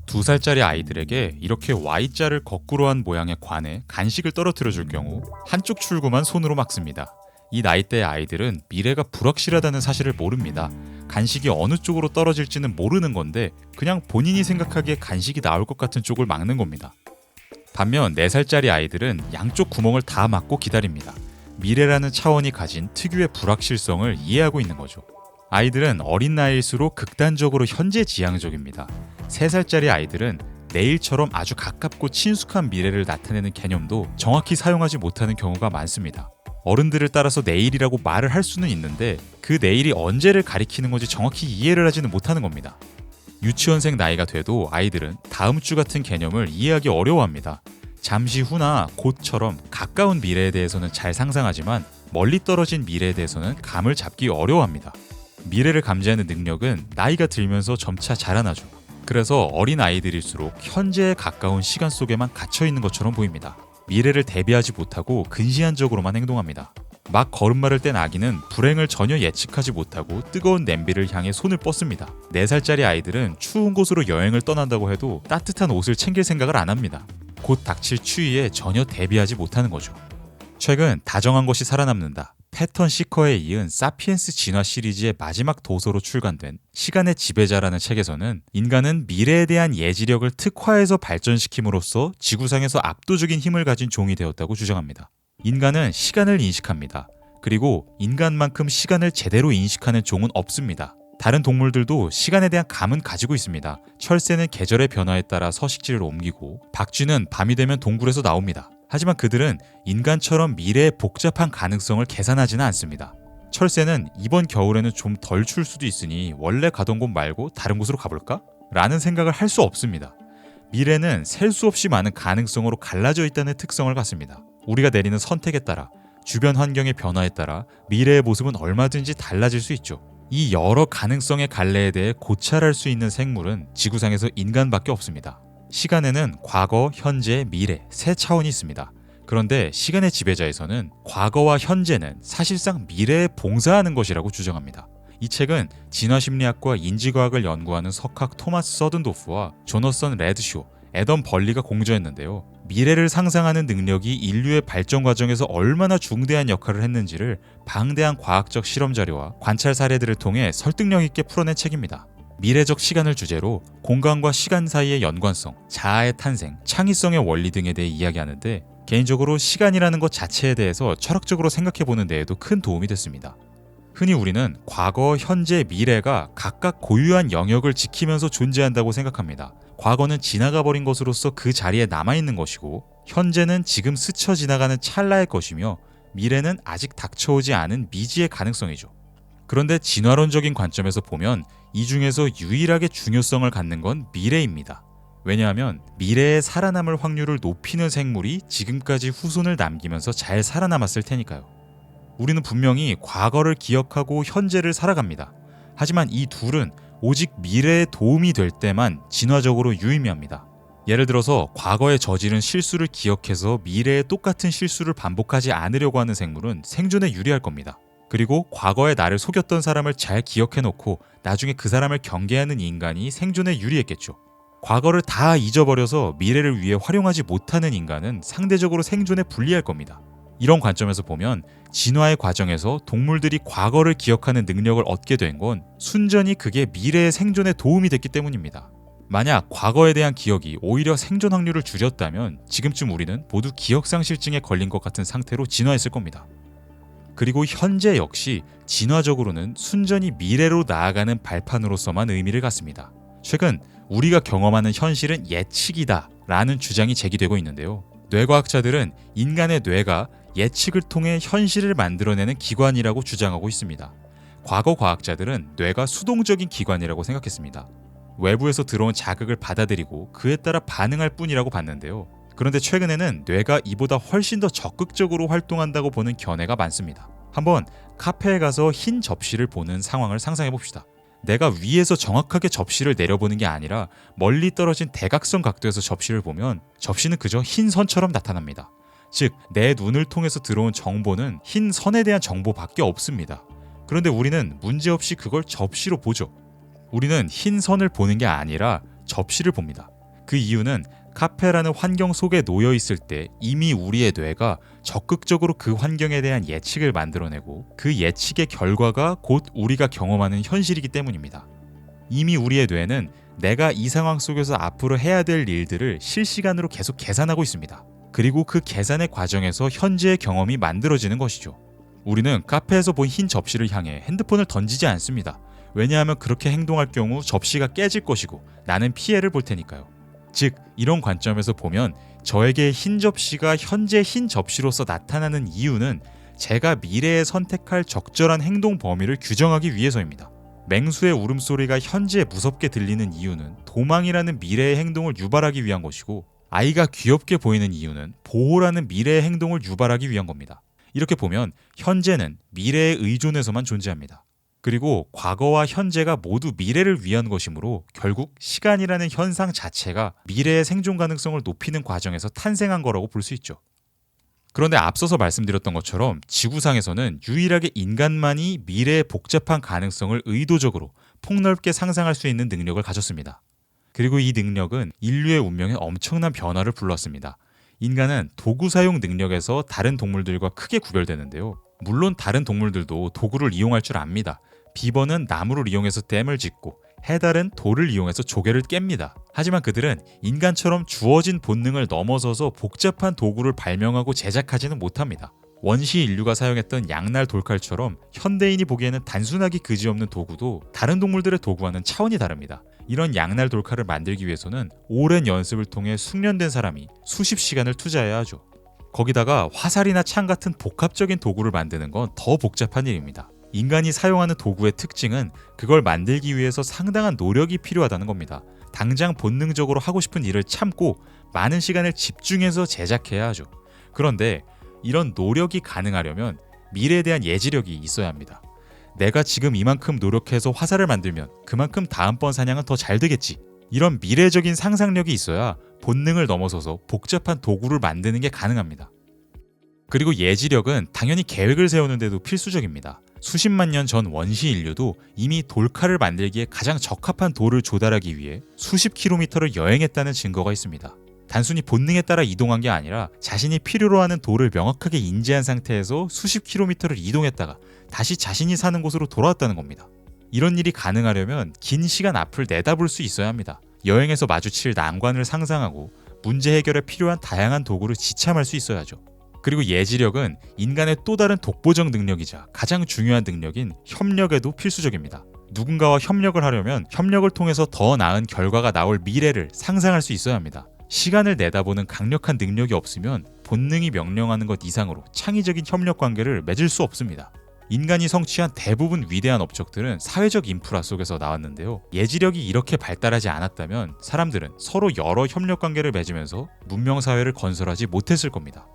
2살짜리 아이들에게 이렇게 Y자를 거꾸로 한 모양의 관에 간식을 떨어뜨려 줄 경우 한쪽 출구만 손으로 막습니다. 이 나이대의 아이들은 미래가 불확실하다는 사실을 모릅니다. 간식이 어느 쪽으로 떨어질지는 모르는 건데 그냥 본인이 생각하기에 간식이 나올 것 같은 쪽을 막는 겁니다. 반면 4살짜리 아이들은 양쪽 구멍을 다 막고 기다립니다. 미래라는 차원이 가진 특유의 불확실성을 이해하고 있는 거죠. 아이들은 어린 나이일수록 극단적으로 현재지향적입니다. 3살짜리 아이들은 내일처럼 아주 가깝고 친숙한 미래를 나타내는 개념도 정확히 사용하지 못하는 경우가 많습니다. 어른들을 따라서 내일이라고 말을 할 수는 있는데 그 내일이 언제를 가리키는 건지 정확히 이해를 하지는 못하는 겁니다. 유치원생 나이가 돼도 아이들은 다음 주 같은 개념을 이해하기 어려워합니다. 잠시 후나 곧처럼 가까운 미래에 대해서는 잘 상상하지만 멀리 떨어진 미래에 대해서는 감을 잡기 어려워합니다. 미래를 감지하는 능력은 나이가 들면서 점차 자라나죠. 그래서 어린 아이들일수록 현재에 가까운 시간 속에만 갇혀 있는 것처럼 보입니다. 미래를 대비하지 못하고 근시안적으로만 행동합니다. 막 걸음마를 뗀 아기는 불행을 전혀 예측하지 못하고 뜨거운 냄비를 향해 손을 뻗습니다. 4살짜리 아이들은 추운 곳으로 여행을 떠난다고 해도 따뜻한 옷을 챙길 생각을 안 합니다. 곧 닥칠 추위에 전혀 대비하지 못하는 거죠. 최근 다정한 것이 살아남는다, 패턴 시커에 이은 사피엔스 진화 시리즈의 마지막 도서로 출간된 시간의 지배자라는 책에서는 인간은 미래에 대한 예지력을 특화해서 발전시킴으로써 지구상에서 압도적인 힘을 가진 종이 되었다고 주장합니다. 인간은 시간을 인식합니다. 그리고 인간만큼 시간을 제대로 인식하는 종은 없습니다. 다른 동물들도 시간에 대한 감은 가지고 있습니다. 철새는 계절의 변화에 따라 서식지를 옮기고 박쥐는 밤이 되면 동굴에서 나옵니다. 하지만 그들은 인간처럼 미래의 복잡한 가능성을 계산하지는 않습니다. 철새는 이번 겨울에는 좀 덜 추울 수도 있으니 원래 가던 곳 말고 다른 곳으로 가볼까? 라는 생각을 할 수 없습니다. 미래는 셀 수 없이 많은 가능성으로 갈라져 있다는 특성을 갖습니다. 우리가 내리는 선택에 따라, 주변 환경의 변화에 따라 미래의 모습은 얼마든지 달라질 수 있죠. 이 여러 가능성의 갈래에 대해 고찰할 수 있는 생물은 지구상에서 인간밖에 없습니다. 시간에는 과거, 현재, 미래 세 차원이 있습니다. 그런데 시간의 지배자에서는 과거와 현재는 사실상 미래에 봉사하는 것이라고 주장합니다. 이 책은 진화심리학과 인지과학을 연구하는 석학 토마스 서든도프와 조너선 레드쇼, 애덤 벌리가 공저했는데요. 미래를 상상하는 능력이 인류의 발전 과정에서 얼마나 중대한 역할을 했는지를 방대한 과학적 실험 자료와 관찰 사례들을 통해 설득력 있게 풀어낸 책입니다. 미래적 시간을 주제로 공간과 시간 사이의 연관성, 자아의 탄생, 창의성의 원리 등에 대해 이야기하는데 개인적으로 시간이라는 것 자체에 대해서 철학적으로 생각해보는 데에도 큰 도움이 됐습니다. 흔히 우리는 과거, 현재, 미래가 각각 고유한 영역을 지키면서 존재한다고 생각합니다. 과거는 지나가 버린 것으로서 그 자리에 남아있는 것이고, 현재는 지금 스쳐 지나가는 찰나의 것이며, 미래는 아직 닥쳐오지 않은 미지의 가능성이죠. 그런데 진화론적인 관점에서 보면 이 중에서 유일하게 중요성을 갖는 건 미래입니다. 왜냐하면 미래에 살아남을 확률을 높이는 생물이 지금까지 후손을 남기면서 잘 살아남았을 테니까요. 우리는 분명히 과거를 기억하고 현재를 살아갑니다. 하지만 이 둘은 오직 미래에 도움이 될 때만 진화적으로 유의미합니다. 예를 들어서 과거에 저지른 실수를 기억해서 미래에 똑같은 실수를 반복하지 않으려고 하는 생물은 생존에 유리할 겁니다. 그리고 과거에 나를 속였던 사람을 잘 기억해놓고 나중에 그 사람을 경계하는 인간이 생존에 유리했겠죠. 과거를 다 잊어버려서 미래를 위해 활용하지 못하는 인간은 상대적으로 생존에 불리할 겁니다. 이런 관점에서 보면 진화의 과정에서 동물들이 과거를 기억하는 능력을 얻게 된 건 순전히 그게 미래의 생존에 도움이 됐기 때문입니다. 만약 과거에 대한 기억이 오히려 생존 확률을 줄였다면 지금쯤 우리는 모두 기억상실증에 걸린 것 같은 상태로 진화했을 겁니다. 그리고 현재 역시 진화적으로는 순전히 미래로 나아가는 발판으로서만 의미를 갖습니다. 최근 우리가 경험하는 현실은 예측이다 라는 주장이 제기되고 있는데요. 뇌과학자들은 인간의 뇌가 예측을 통해 현실을 만들어내는 기관이라고 주장하고 있습니다. 과거 과학자들은 뇌가 수동적인 기관이라고 생각했습니다. 외부에서 들어온 자극을 받아들이고 그에 따라 반응할 뿐이라고 봤는데요. 그런데 최근에는 뇌가 이보다 훨씬 더 적극적으로 활동한다고 보는 견해가 많습니다. 한번 카페에 가서 흰 접시를 보는 상황을 상상해 봅시다. 내가 위에서 정확하게 접시를 내려보는 게 아니라 멀리 떨어진 대각선 각도에서 접시를 보면 접시는 그저 흰 선처럼 나타납니다. 즉, 내 눈을 통해서 들어온 정보는 흰 선에 대한 정보밖에 없습니다. 그런데 우리는 문제없이 그걸 접시로 보죠. 우리는 흰 선을 보는 게 아니라 접시를 봅니다. 그 이유는 카페라는 환경 속에 놓여 있을 때 이미 우리의 뇌가 적극적으로 그 환경에 대한 예측을 만들어내고 그 예측의 결과가 곧 우리가 경험하는 현실이기 때문입니다. 이미 우리의 뇌는 내가 이 상황 속에서 앞으로 해야 될 일들을 실시간으로 계속 계산하고 있습니다. 그리고 그 계산의 과정에서 현재의 경험이 만들어지는 것이죠. 우리는 카페에서 본 흰 접시를 향해 핸드폰을 던지지 않습니다. 왜냐하면 그렇게 행동할 경우 접시가 깨질 것이고 나는 피해를 볼 테니까요. 즉, 이런 관점에서 보면 저에게 흰 접시가 현재 흰 접시로서 나타나는 이유는 제가 미래에 선택할 적절한 행동 범위를 규정하기 위해서입니다. 맹수의 울음소리가 현재 무섭게 들리는 이유는 도망이라는 미래의 행동을 유발하기 위한 것이고, 아이가 귀엽게 보이는 이유는 보호라는 미래의 행동을 유발하기 위한 겁니다. 이렇게 보면 현재는 미래에 의존해서만 존재합니다. 그리고 과거와 현재가 모두 미래를 위한 것이므로 결국 시간이라는 현상 자체가 미래의 생존 가능성을 높이는 과정에서 탄생한 거라고 볼 수 있죠. 그런데 앞서서 말씀드렸던 것처럼 지구상에서는 유일하게 인간만이 미래의 복잡한 가능성을 의도적으로 폭넓게 상상할 수 있는 능력을 가졌습니다. 그리고 이 능력은 인류의 운명에 엄청난 변화를 불렀습니다. 인간은 도구 사용 능력에서 다른 동물들과 크게 구별되는데요. 물론 다른 동물들도 도구를 이용할 줄 압니다. 비버는 나무를 이용해서 댐을 짓고 해달은 돌을 이용해서 조개를 깹니다. 하지만 그들은 인간처럼 주어진 본능을 넘어서서 복잡한 도구를 발명하고 제작하지는 못합니다. 원시 인류가 사용했던 양날 돌칼처럼 현대인이 보기에는 단순하기 그지없는 도구도 다른 동물들의 도구와는 차원이 다릅니다. 이런 양날 돌칼을 만들기 위해서는 오랜 연습을 통해 숙련된 사람이 수십 시간을 투자해야 하죠. 거기다가 화살이나 창 같은 복합적인 도구를 만드는 건 더 복잡한 일입니다. 인간이 사용하는 도구의 특징은 그걸 만들기 위해서 상당한 노력이 필요하다는 겁니다. 당장 본능적으로 하고 싶은 일을 참고 많은 시간을 집중해서 제작해야 하죠. 그런데 이런 노력이 가능하려면 미래에 대한 예지력이 있어야 합니다. 내가 지금 이만큼 노력해서 화살을 만들면 그만큼 다음번 사냥은 더 잘 되겠지. 이런 미래적인 상상력이 있어야 본능을 넘어서서 복잡한 도구를 만드는 게 가능합니다. 그리고 예지력은 당연히 계획을 세우는 데도 필수적입니다. 수십만 년 전 원시 인류도 이미 돌칼을 만들기에 가장 적합한 돌을 조달하기 위해 수십 킬로미터를 여행했다는 증거가 있습니다. 단순히 본능에 따라 이동한 게 아니라 자신이 필요로 하는 돌을 명확하게 인지한 상태에서 수십 킬로미터를 이동했다가 다시 자신이 사는 곳으로 돌아왔다는 겁니다. 이런 일이 가능하려면 긴 시간 앞을 내다볼 수 있어야 합니다. 여행에서 마주칠 난관을 상상하고 문제 해결에 필요한 다양한 도구를 지참할 수 있어야죠. 그리고 예지력은 인간의 또 다른 독보적 능력이자 가장 중요한 능력인 협력에도 필수적입니다. 누군가와 협력을 하려면 협력을 통해서 더 나은 결과가 나올 미래를 상상할 수 있어야 합니다. 시간을 내다보는 강력한 능력이 없으면 본능이 명령하는 것 이상으로 창의적인 협력 관계를 맺을 수 없습니다. 인간이 성취한 대부분 위대한 업적들은 사회적 인프라 속에서 나왔는데요. 예지력이 이렇게 발달하지 않았다면 사람들은 서로 여러 협력 관계를 맺으면서 문명사회를 건설하지 못했을 겁니다.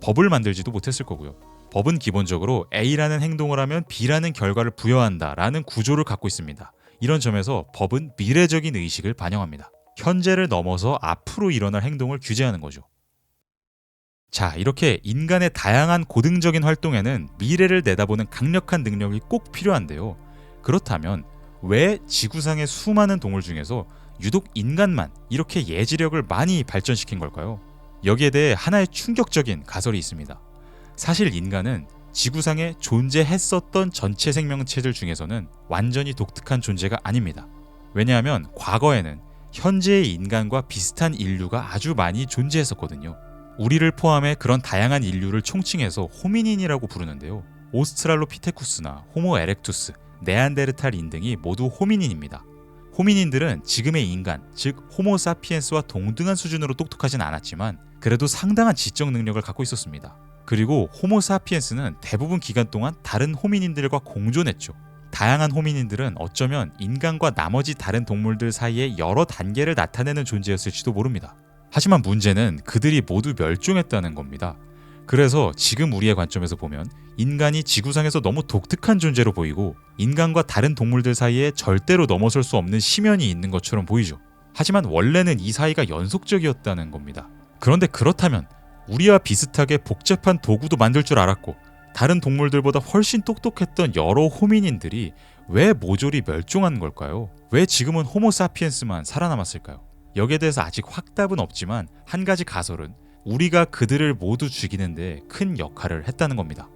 법을 만들지도 못했을 거고요. 법은 기본적으로 A라는 행동을 하면 B라는 결과를 부여한다라는 구조를 갖고 있습니다. 이런 점에서 법은 미래적인 의식을 반영합니다. 현재를 넘어서 앞으로 일어날 행동을 규제하는 거죠. 자, 이렇게 인간의 다양한 고등적인 활동에는 미래를 내다보는 강력한 능력이 꼭 필요한데요. 그렇다면 왜 지구상의 수많은 동물 중에서 유독 인간만 이렇게 예지력을 많이 발전시킨 걸까요? 여기에 대해 하나의 충격적인 가설이 있습니다. 사실 인간은 지구상에 존재했었던 전체 생명체들 중에서는 완전히 독특한 존재가 아닙니다. 왜냐하면 과거에는 현재의 인간과 비슷한 인류가 아주 많이 존재했었거든요. 우리를 포함해 그런 다양한 인류를 총칭해서 호미닌이라고 부르는데요. 오스트랄로피테쿠스나 호모 에렉투스, 네안데르탈인 등이 모두 호미닌입니다. 호미닌들은 지금의 인간, 즉 호모사피엔스와 동등한 수준으로 똑똑하진 않았지만 그래도 상당한 지적 능력을 갖고 있었습니다. 그리고 호모사피엔스는 대부분 기간 동안 다른 호미닌들과 공존했죠. 다양한 호미닌들은 어쩌면 인간과 나머지 다른 동물들 사이에 여러 단계를 나타내는 존재였을지도 모릅니다. 하지만 문제는 그들이 모두 멸종했다는 겁니다. 그래서 지금 우리의 관점에서 보면 인간이 지구상에서 너무 독특한 존재로 보이고 인간과 다른 동물들 사이에 절대로 넘어설 수 없는 심연이 있는 것처럼 보이죠. 하지만 원래는 이 사이가 연속적이었다는 겁니다. 그런데 그렇다면 우리와 비슷하게 복잡한 도구도 만들 줄 알았고 다른 동물들보다 훨씬 똑똑했던 여러 호미닌들이 왜 모조리 멸종한 걸까요? 왜 지금은 호모사피엔스만 살아남았을까요? 여기에 대해서 아직 확답은 없지만 한 가지 가설은 우리가 그들을 모두 죽이는데 큰 역할을 했다는 겁니다.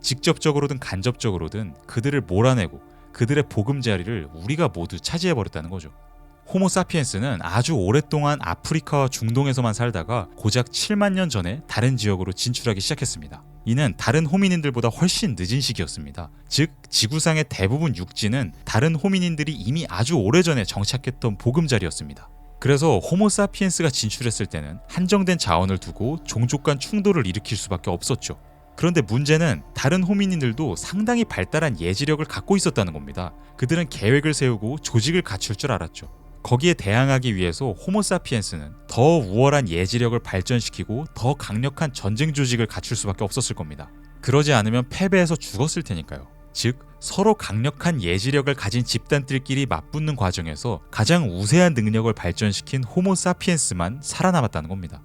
직접적으로든 간접적으로든 그들을 몰아내고 그들의 보금자리를 우리가 모두 차지해버렸다는 거죠. 호모사피엔스는 아주 오랫동안 아프리카와 중동에서만 살다가 고작 7만 년 전에 다른 지역으로 진출하기 시작했습니다. 이는 다른 호미닌들보다 훨씬 늦은 시기였습니다. 즉 지구상의 대부분 육지는 다른 호미닌들이 이미 아주 오래전에 정착했던 보금자리였습니다. 그래서 호모사피엔스가 진출했을 때는 한정된 자원을 두고 종족 간 충돌을 일으킬 수밖에 없었죠. 그런데 문제는 다른 호미닌들도 상당히 발달한 예지력을 갖고 있었다는 겁니다. 그들은 계획을 세우고 조직을 갖출 줄 알았죠. 거기에 대항하기 위해서 호모사피엔스는 더 우월한 예지력을 발전시키고 더 강력한 전쟁 조직을 갖출 수밖에 없었을 겁니다. 그러지 않으면 패배해서 죽었을 테니까요. 즉 서로 강력한 예지력을 가진 집단들끼리 맞붙는 과정에서 가장 우세한 능력을 발전시킨 호모사피엔스만 살아남았다는 겁니다.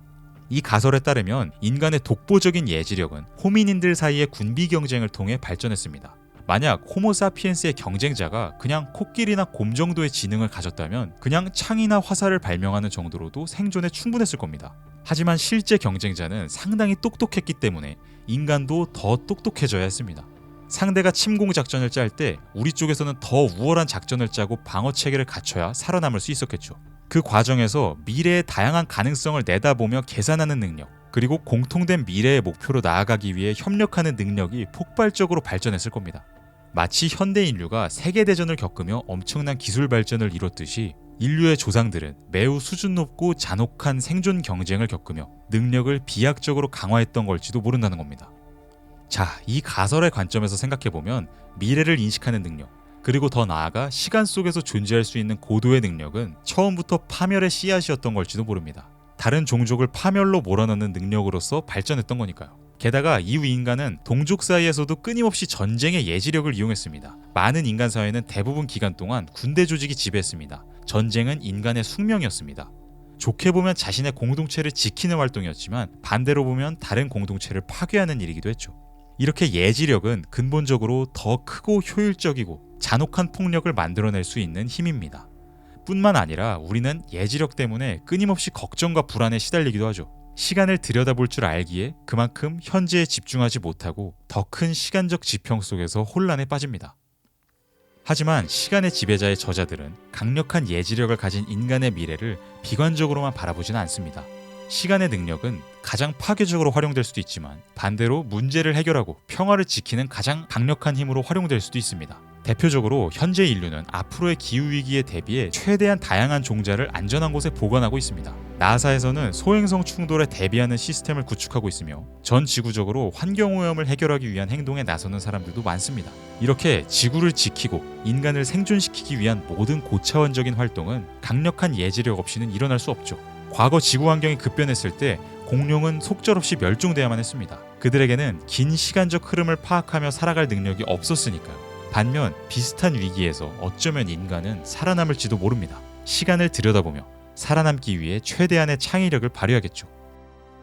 이 가설에 따르면 인간의 독보적인 예지력은 호미닌들 사이의 군비 경쟁을 통해 발전했습니다. 만약 호모사피엔스의 경쟁자가 그냥 코끼리나 곰 정도의 지능을 가졌다면 그냥 창이나 화살을 발명하는 정도로도 생존에 충분했을 겁니다. 하지만 실제 경쟁자는 상당히 똑똑했기 때문에 인간도 더 똑똑해져야 했습니다. 상대가 침공 작전을 짤 때 우리 쪽에서는 더 우월한 작전을 짜고 방어 체계를 갖춰야 살아남을 수 있었겠죠. 그 과정에서 미래의 다양한 가능성을 내다보며 계산하는 능력, 그리고 공통된 미래의 목표로 나아가기 위해 협력하는 능력이 폭발적으로 발전했을 겁니다. 마치 현대 인류가 세계대전을 겪으며 엄청난 기술 발전을 이뤘듯이 인류의 조상들은 매우 수준 높고 잔혹한 생존 경쟁을 겪으며 능력을 비약적으로 강화했던 걸지도 모른다는 겁니다. 자, 이 가설의 관점에서 생각해보면 미래를 인식하는 능력, 그리고 더 나아가 시간 속에서 존재할 수 있는 고도의 능력은 처음부터 파멸의 씨앗이었던 걸지도 모릅니다. 다른 종족을 파멸로 몰아넣는 능력으로서 발전했던 거니까요. 게다가 이후 인간은 동족 사이에서도 끊임없이 전쟁의 예지력을 이용했습니다. 많은 인간 사회는 대부분 기간 동안 군대 조직이 지배했습니다. 전쟁은 인간의 숙명이었습니다. 좋게 보면 자신의 공동체를 지키는 활동이었지만 반대로 보면 다른 공동체를 파괴하는 일이기도 했죠. 이렇게 예지력은 근본적으로 더 크고 효율적이고 잔혹한 폭력을 만들어낼 수 있는 힘입니다. 뿐만 아니라 우리는 예지력 때문에 끊임없이 걱정과 불안에 시달리기도 하죠. 시간을 들여다볼 줄 알기에 그만큼 현재에 집중하지 못하고 더 큰 시간적 지평 속에서 혼란에 빠집니다. 하지만 시간의 지배자의 저자들은 강력한 예지력을 가진 인간의 미래를 비관적으로만 바라보지는 않습니다. 시간의 능력은 가장 파괴적으로 활용될 수도 있지만 반대로 문제를 해결하고 평화를 지키는 가장 강력한 힘으로 활용될 수도 있습니다. 대표적으로 현재 인류는 앞으로의 기후위기에 대비해 최대한 다양한 종자를 안전한 곳에 보관하고 있습니다. 나사에서는 소행성 충돌에 대비하는 시스템을 구축하고 있으며 전 지구적으로 환경오염을 해결하기 위한 행동에 나서는 사람들도 많습니다. 이렇게 지구를 지키고 인간을 생존시키기 위한 모든 고차원적인 활동은 강력한 예지력 없이는 일어날 수 없죠. 과거 지구 환경이 급변했을 때 공룡은 속절없이 멸종돼야만 했습니다. 그들에게는 긴 시간적 흐름을 파악하며 살아갈 능력이 없었으니까요. 반면 비슷한 위기에서 어쩌면 인간은 살아남을지도 모릅니다. 시간을 들여다보며 살아남기 위해 최대한의 창의력을 발휘하겠죠.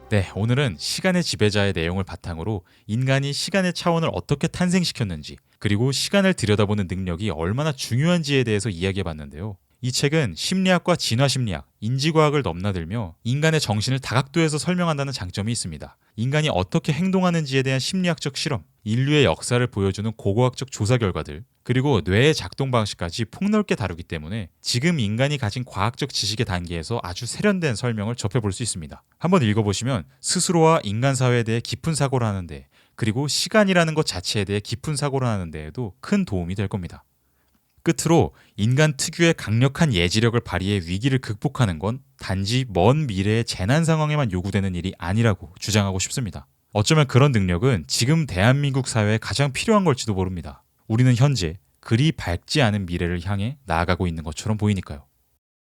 네, 오늘은 시간의 지배자의 내용을 바탕으로 인간이 시간의 차원을 어떻게 탄생시켰는지, 그리고 시간을 들여다보는 능력이 얼마나 중요한지에 대해서 이야기해봤는데요. 이 책은 심리학과 진화심리학, 인지과학을 넘나들며 인간의 정신을 다각도에서 설명한다는 장점이 있습니다. 인간이 어떻게 행동하는지에 대한 심리학적 실험, 인류의 역사를 보여주는 고고학적 조사 결과들, 그리고 뇌의 작동 방식까지 폭넓게 다루기 때문에 지금 인간이 가진 과학적 지식의 단계에서 아주 세련된 설명을 접해볼 수 있습니다. 한번 읽어보시면 스스로와 인간 사회에 대해 깊은 사고를 하는데, 그리고 시간이라는 것 자체에 대해 깊은 사고를 하는 데에도 큰 도움이 될 겁니다. 끝으로 인간 특유의 강력한 예지력을 발휘해 위기를 극복하는 건 단지 먼 미래의 재난 상황에만 요구되는 일이 아니라고 주장하고 싶습니다. 어쩌면 그런 능력은 지금 대한민국 사회에 가장 필요한 걸지도 모릅니다. 우리는 현재 그리 밝지 않은 미래를 향해 나아가고 있는 것처럼 보이니까요.